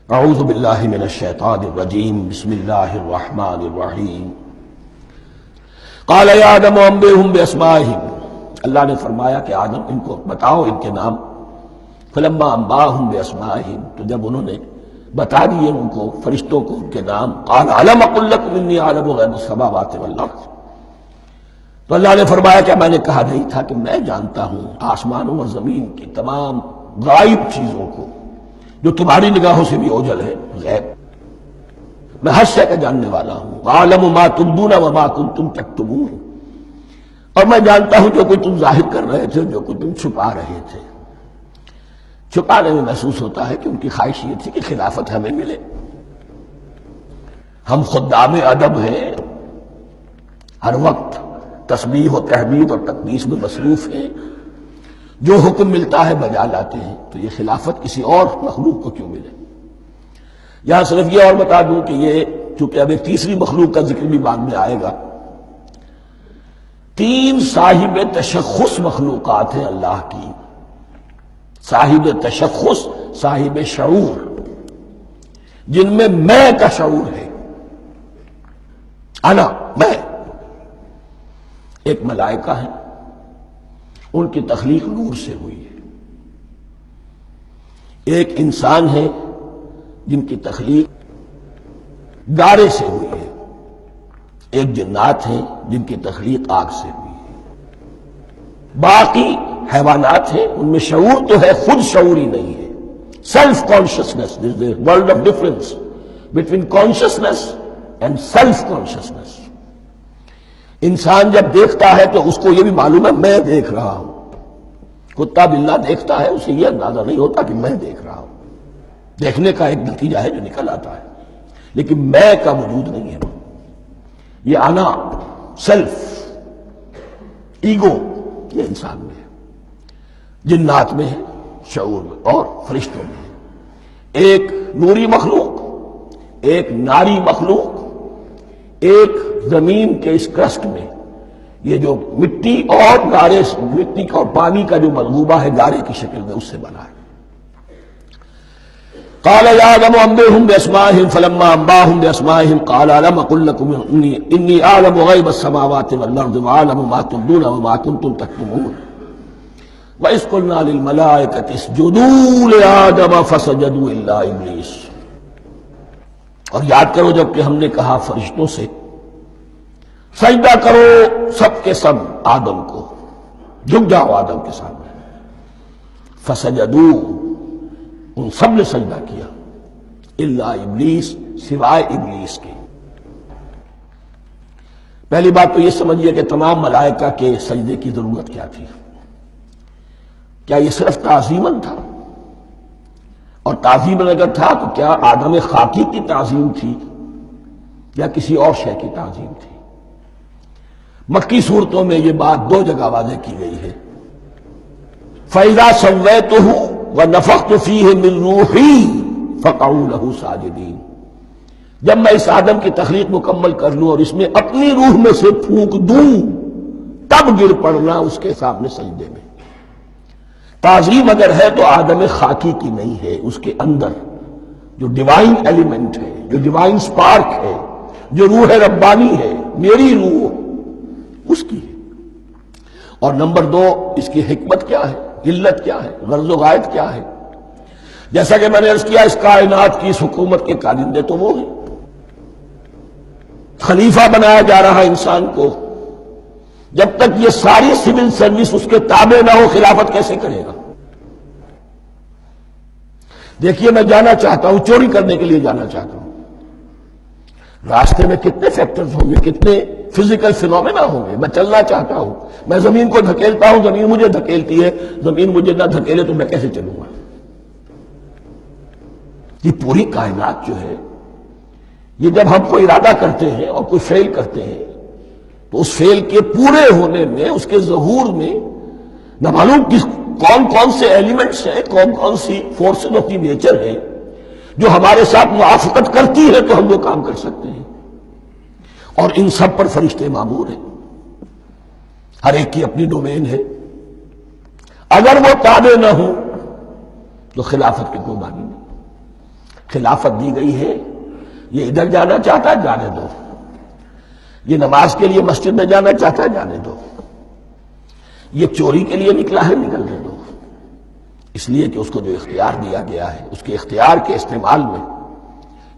اعوذ باللہ من الشیطان الرجیم بسم اللہ الرحمن الرحیم قال یا آدم انبئہم باسمائہم، اللہ نے فرمایا کہ آدم ان کو بتاؤ ان کے نام. فلما انباہم باسمائہم، تو جب انہوں نے بتا دیے ان کو فرشتوں کو ان کے نام، قال الم اقل لکم انی اعلم غیب السماوات والارض، تو اللہ نے فرمایا کہ میں نے کہا نہیں تھا کہ میں جانتا ہوں آسمانوں اور زمین کی تمام غائب چیزوں کو جو تمہاری نگاہوں سے بھی اوجھل ہے، غیب. میں ہر شے کا جاننے والا ہوں. وَأَعْلَمُ مَا تُبْدُونَ وَمَا كُنتُمْ تَكْتُمُونَ، اور میں جانتا ہوں جو کچھ تم ظاہر کر رہے تھے، جو کچھ تم چھپا رہے تھے. چھپانے میں محسوس ہوتا ہے کہ ان کی خواہش یہ تھی کہ خلافت ہمیں ملے. ہم خدام ادب ہیں، ہر وقت تسبیح و تحمید اور تقدیس میں مصروف ہیں، جو حکم ملتا ہے بجا لاتے ہیں. تو یہ خلافت کسی اور مخلوق کو کیوں ملے؟ یہاں صرف یہ اور بتا دوں کہ یہ چونکہ اب ایک تیسری مخلوق کا ذکر بھی بعد میں آئے گا. 3 صاحب تشخص مخلوقات ہیں اللہ کی، صاحب تشخص، صاحب شعور، جن میں میں کا شعور ہے. انا، میں. ایک ملائکہ ہے، ان کی تخلیق نور سے ہوئی ہے. ایک انسان ہے جن کی تخلیق گارے سے ہوئی ہے. ایک جنات ہیں جن کی تخلیق آگ سے ہوئی ہے. باقی حیوانات ہیں، ان میں شعور تو ہے، خود شعور ہی نہیں ہے. Self consciousness, there is a world of difference between consciousness and self consciousness. انسان جب دیکھتا ہے تو اس کو یہ بھی معلوم ہے میں دیکھ رہا ہوں. کتا بلہ دیکھتا ہے، اسے یہ اندازہ نہیں ہوتا کہ میں دیکھ رہا ہوں. دیکھنے کا ایک نتیجہ ہے جو نکل آتا ہے، لیکن میں کا وجود نہیں ہے. یہ انا، سیلف، ایگو، یہ انسان میں ہے، جنات میں ہے، شعور میں، اور فرشتوں میں ہے. ایک نوری مخلوق، ایک ناری مخلوق، ایک زمین کے اس کرسٹ میں یہ جو مٹی اور گارے، مٹی اور پانی کا جو ملغوبہ ہے گارے کی شکل میں، اس سے بنا ہے. قال یا آدم انبئہم باسمائہم فلما انباہم باسمائہم قال الم اقل لکم انی اعلم غیب السماوات والارض واعلم ما تبدون وما کنتم تکتمون وَإِذْ قُلْنَا لِلْمَلَائِكَةِ اسْجُدُوا لِآدَمَ فَسَجَدُوا إِلَّا إِبْلِيسَ. اور یاد کرو جب کہ ہم نے کہا فرشتوں سے سجدہ کرو سب کے سب آدم کو، جھک جاؤ آدم کے سامنے. فسجدوا، ان سب نے سجدہ کیا، الا ابلیس، سوائے ابلیس کے. پہلی بات تو یہ سمجھیے کہ تمام ملائکہ کے سجدے کی ضرورت کیا تھی؟ کیا یہ صرف تعظیماً تھا؟ اور تعظیماً اگر تھا تو کیا آدم خاکی کی تعظیم تھی یا کسی اور شے کی تعظیم تھی؟ مکی صورتوں میں یہ بات 2 جگہ واضح کی گئی ہے. فَإِذَا سَوَّيْتُهُ وَنَفَخْتُ فِيهِ مِن رُوحِي فَقَعُوا لَهُ سَاجِدِينَ. جب میں اس آدم کی تخلیق مکمل کر لوں اور اس میں اپنی روح میں سے پھونک دوں، تب گر پڑنا اس کے سامنے سجدے میں. تعظیم اگر ہے تو آدم خاکی کی نہیں ہے، اس کے اندر جو ڈیوائن ایلیمنٹ ہے، جو ڈیوائن سپارک ہے، جو روح ربانی ہے، میری روح، اس کی ہے. اور نمبر 2، اس کی حکمت کیا ہے، علت کیا ہے، غرض و غایت کیا ہے؟ جیسا کہ میں نے عرض کیا، اس کائنات کی اس حکومت کے کارندے تو وہ ہیں. خلیفہ بنایا جا رہا انسان کو، جب تک یہ ساری سول سروس اس کے تابع نہ ہو خلافت کیسے کرے گا؟ دیکھیے میں جانا چاہتا ہوں، چوری کرنے کے لیے جانا چاہتا ہوں، راستے میں کتنے فیکٹرز ہوں گے، کتنے فزیکل فینومینا ہوں گے. میں چلنا چاہتا ہوں، میں زمین کو دھکیلتا ہوں، زمین مجھے دھکیلتی ہے. زمین مجھے نہ دھکیلے تو میں کیسے چلوں گا؟ یہ پوری کائنات جو ہے، یہ جب ہم کو ارادہ کرتے ہیں اور کوئی فعل کرتے ہیں تو اس فعل کے پورے ہونے میں، اس کے ظہور میں نہ معلوم کون کون سے ایلیمنٹس ہیں، کون کون سی فورسز آف دی نیچر ہے جو ہمارے ساتھ موافقت کرتی ہے تو ہم وہ کام کر سکتے ہیں. اور ان سب پر فرشتے مامور ہیں، ہر ایک کی اپنی ڈومین ہے. اگر وہ تابع نہ ہوں تو خلافت کی کوئی معنی نہیں. خلافت دی گئی ہے، یہ ادھر جانا چاہتا ہے جانے دو، یہ نماز کے لیے مسجد میں جانا چاہتا ہے جانے دو، یہ چوری کے لیے نکلا ہے نکلنے دو، اس لیے کہ اس کو جو اختیار دیا گیا ہے اس کے اختیار کے استعمال میں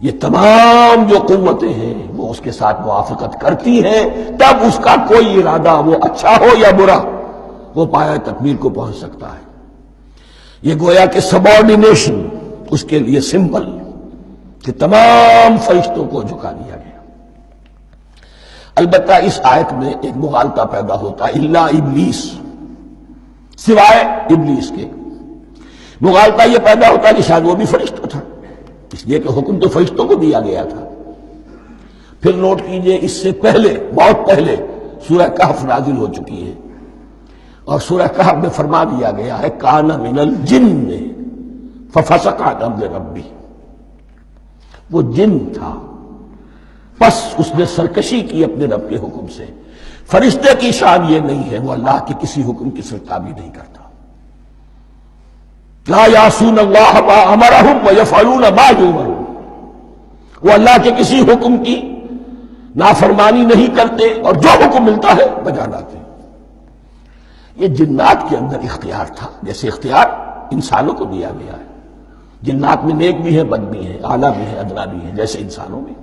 یہ تمام جو قوتیں ہیں وہ اس کے ساتھ موافقت کرتی ہیں، تب اس کا کوئی ارادہ وہ اچھا ہو یا برا وہ پایہ تکمیل کو پہنچ سکتا ہے۔ یہ گویا کہ سبارڈینیشن اس کے لیے سمبل کہ تمام فرشتوں کو جھکا دیا گیا۔ البتہ اس آیت میں ایک مغالطہ پیدا ہوتا ہے، الا ابلیس، سوائے ابلیس کے۔ مغالطہ یہ پیدا ہوتا ہے کہ شاید وہ بھی فرشتہ تھا، اس لیے کہ حکم تو فرشتوں کو دیا گیا تھا۔ پھر نوٹ کیجئے اس سے پہلے، بہت پہلے سورہ کہف نازل ہو چکی ہے، اور سورہ کہف میں فرما دیا گیا ہے کان من الجن ففسق عن امر ربی، وہ جن تھا پس اس نے سرکشی کی اپنے رب کے حکم سے۔ فرشتے کی شان یہ نہیں ہے، وہ اللہ کے کسی حکم کی سرتابی نہیں کرتا۔ لا یعصون اللہ ما امرہم ویفعلون ما یؤمرون، وہ اللہ کے کسی حکم کی نافرمانی نہیں کرتے اور جو حکم ملتا ہے بجا لاتے ہیں۔ یہ جنات کے اندر اختیار تھا، جیسے اختیار انسانوں کو دیا گیا ہے۔ جنات میں نیک بھی ہیں بد بھی ہیں، اعلیٰ بھی ہیں ادنا بھی ہیں، جیسے انسانوں میں۔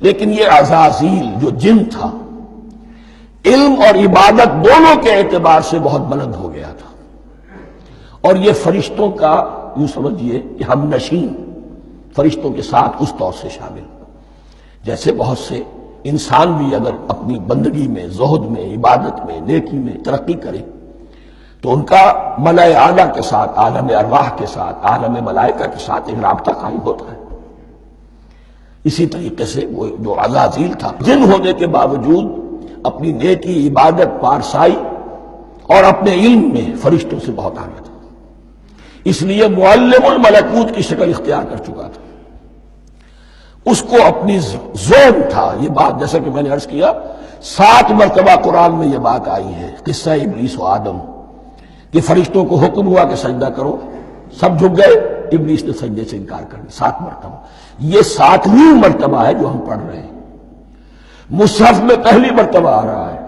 لیکن یہ عزازیل جو جن تھا علم اور عبادت دونوں کے اعتبار سے بہت بلند ہو گیا تھا، اور یہ فرشتوں کا یوں سمجھیے کہ ہم نشین، فرشتوں کے ساتھ اس طور سے شامل، جیسے بہت سے انسان بھی اگر اپنی بندگی میں، زہد میں، عبادت میں، نیکی میں ترقی کرے تو ان کا ملائے اعلیٰ کے ساتھ، عالم ارواح کے ساتھ، عالم ملائکہ کے ساتھ ایک رابطہ قائم ہوتا ہے۔ اسی طریقے سے وہ جو عزازیل تھا جن ہونے کے باوجود اپنی نیکی، عبادت، پارسائی اور اپنے علم میں فرشتوں سے بہت آگے تھا، اس لیے معلم الملکوت کی شکل اختیار کر چکا تھا۔ اس کو اپنی زون تھا، یہ بات جیسا کہ میں نے عرض کیا 7 مرتبہ قرآن میں یہ بات آئی ہے، قصہ ابلیس و آدم، کہ فرشتوں کو حکم ہوا کہ سجدہ کرو، سب جھک گئے، ابلیس نے سجدے سے انکار کر دیا 7 مرتبہ۔ یہ 7ویں مرتبہ ہے جو ہم پڑھ رہے ہیں، مصحف میں پہلی مرتبہ آ رہا ہے،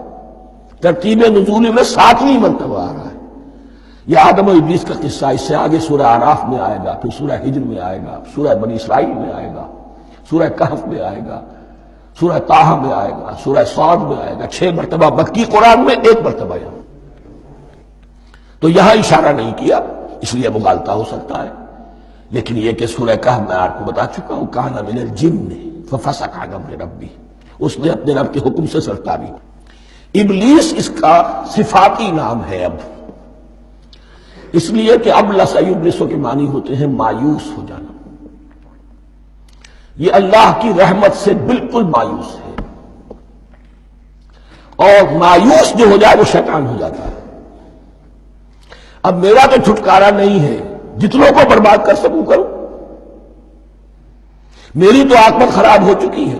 ترتیب نزول میں 7ویں مرتبہ آ رہا ہے۔ یہ آدم و ابلیس کا قصہ اس سے آگے سورہ اعراف میں آئے گا، پھر سورہ ہجر میں آئے گا، سورہ بنی اسرائیل میں آئے گا، سورہ کہف میں آئے گا، سورہ طٰہٰ میں آئے گا، سورہ صاد میں آئے گا، 6 مرتبہ مکی قرآن میں، 1 مرتبہ یہاں۔ تو یہاں اشارہ نہیں کیا، اس لیے مغالطہ ہو سکتا ہے، لیکن یہ کہ سورہ کہف میں آپ کو بتا چکا ہوں کان من الجن ففسق عن امر ربی، اس نے اپنے رب کے حکم سے سرتابی۔ ابلیس اس کا صفاتی نام ہے اب، اس لیے کہ اب لسیبلسو کے معنی ہوتے ہیں مایوس ہو جانا، یہ اللہ کی رحمت سے بالکل مایوس ہے، اور مایوس جو ہو جائے وہ شیطان ہو جاتا ہے۔ اب میرا تو چھٹکارا نہیں ہے، جتنوں کو برباد کر سکوں کروں، میری تو عاقبت خراب ہو چکی ہے،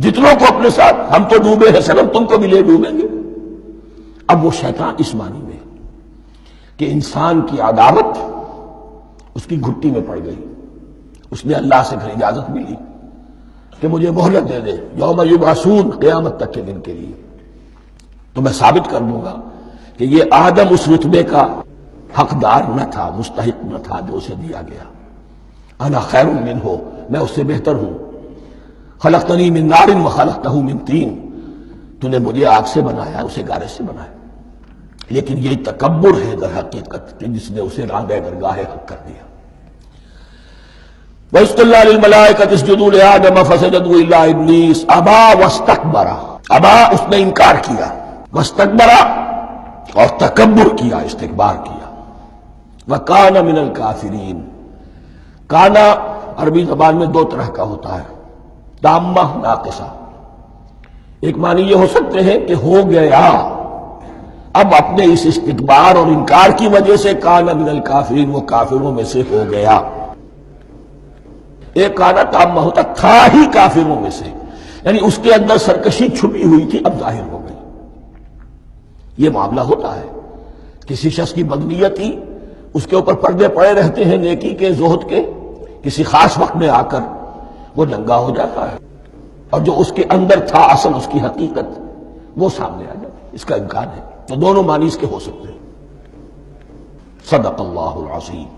جتنوں کو اپنے ساتھ، ہم تو ڈوبے ہیں سنم تم کو بھی لے ڈوبیں گے۔ اب وہ شیطان اس معنی میں کہ انسان کی عداوت اس کی گھٹی میں پڑ گئی، اس نے اللہ سے پھر اجازت ملی کہ مجھے مہلت دے دے یوم یبعثون، قیامت تک کے دن کے لیے، تو میں ثابت کر دوں گا کہ یہ آدم اس رتبے کا حقدار نہ تھا، مستحق نہ تھا جو اسے دیا گیا۔ انا خیر منہ، میں اس سے بہتر ہوں، خلقتنی من نار وخلقتہ من طین، تو نے مجھے آگ سے بنایا، اسے گارے سے بنایا۔ لیکن یہ تکبر ہے در حقیقت کہ جس نے اسے راندہ درگاہ حق کر دیا۔ وَإِذْ قُلْنَا لِلْمَلَائِكَةِ اسْجُدُوا لِآدَمَ فَسَجَدُوا إِلَّا إِبْلِيسَ أَبَىٰ وَاسْتَكْبَرَ، ابا اس نے انکار کیا، واستكبر اور تکبر کیا، استکبار کیا، وَكَانَ مِنَ الْكَافِرِينَ۔ کانا عربی زبان میں 2 طرح کا ہوتا ہے، تامہ، ناقصہ۔ ایک معنی یہ ہو سکتے ہیں کہ ہو گیا، اب اپنے اس استکبار اور انکار کی وجہ سے کانا من الکافرین، وہ کافروں میں سے ہو گیا۔ ایک کانا تامہ ہوتا تھا ہی کافروں میں سے، یعنی اس کے اندر سرکشی چھپی ہوئی تھی، اب ظاہر ہو گئی۔ یہ معاملہ ہوتا ہے، کسی شخص کی بدنیتی اس کے اوپر پردے پڑے رہتے ہیں نیکی کے، زہد کے، کسی خاص وقت میں آ کر وہ ننگا ہو جاتا ہے، اور جو اس کے اندر تھا اصل اس کی حقیقت وہ سامنے آ جاتی ہے، اس کا امکان ہے۔ تو دونوں معنی اس کے ہو سکتے ہیں۔ صدق اللہ العظیم۔